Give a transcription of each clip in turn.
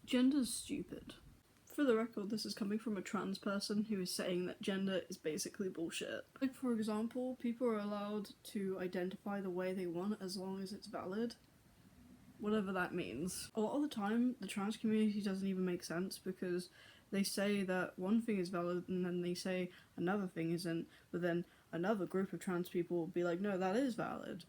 Gender's stupid. For the record, this is coming from a trans person who is saying that gender is basically bullshit. Like, for example, people are allowed to identify the way they want as long as it's valid. Whatever that means. A lot of the time, the trans community doesn't even make sense because they say that one thing is valid and then they say another thing isn't, but then another group of trans people will be like, no, that is valid.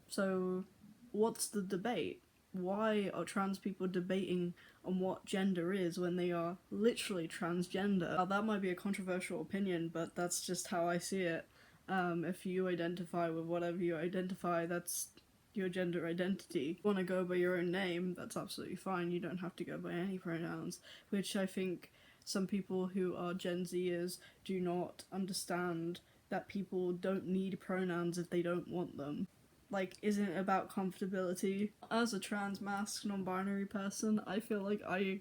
So, what's the debate? Why are trans people debating on what gender is when they are literally transgender? Now, that might be a controversial opinion, but that's just how I see it. If you identify with whatever you identify, that's your gender identity. If you want to go by your own name, that's absolutely fine. You don't have to go by any pronouns, which I think some people who are Gen Zers do not understand, that people don't need pronouns if they don't want them. Like, isn't it about comfortability? As a trans masked non-binary person, I feel like I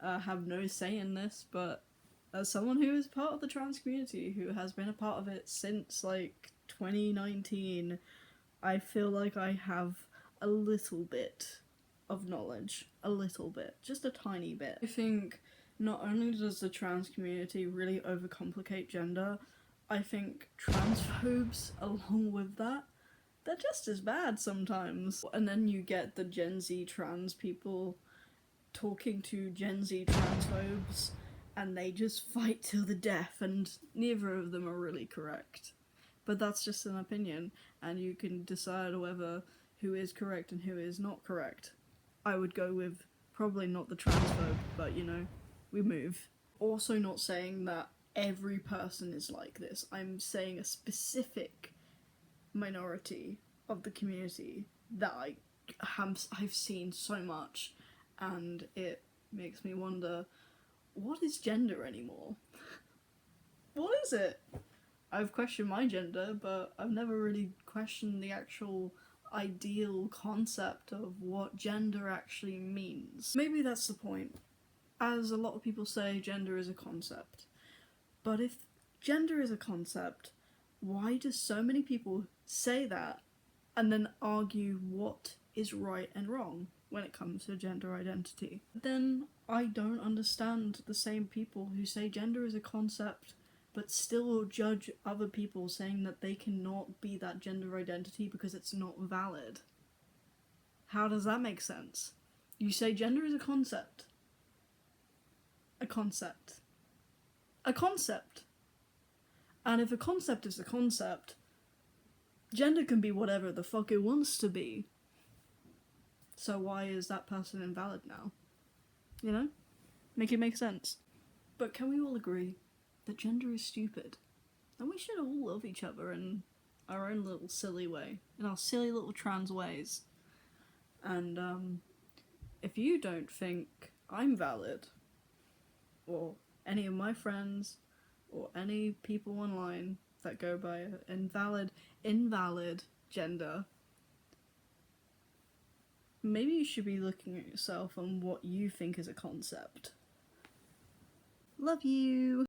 have no say in this, but as someone who is part of the trans community, who has been a part of it since like 2019, I feel like I have a little bit of knowledge. A little bit. Just a tiny bit. I think not only does the trans community really overcomplicate gender, I think transphobes along with that, they're just as bad sometimes. And then you get the Gen Z trans people talking to Gen Z transphobes, and they just fight till the death, and neither of them are really correct. But that's just an opinion, and you can decide whether who is correct and who is not correct. I would go with probably not the transphobe, but you know, we move. Also not saying that every person is like this. I'm saying a specific minority of the community that I've seen so much, and it makes me wonder, what is gender anymore? What is it? I've questioned my gender, but I've never really questioned the actual ideal concept of what gender actually means. Maybe that's the point. As a lot of people say, gender is a concept. But if gender is a concept, why do so many people say that and then argue what is right and wrong when it comes to gender identity? Then I don't understand the same people who say gender is a concept but still judge other people saying that they cannot be that gender identity because it's not valid. How does that make sense? You say gender is a concept. A concept. A concept. And if a concept is a concept, gender can be whatever the fuck it wants to be. So why is that person invalid now? You know? Make it make sense. But can we all agree that gender is stupid? And we should all love each other in our own little silly way. In our silly little trans ways. And, if you don't think I'm valid, or any of my friends, or any people online that go by invalid gender, maybe you should be looking at yourself and what you think is a concept. Love you!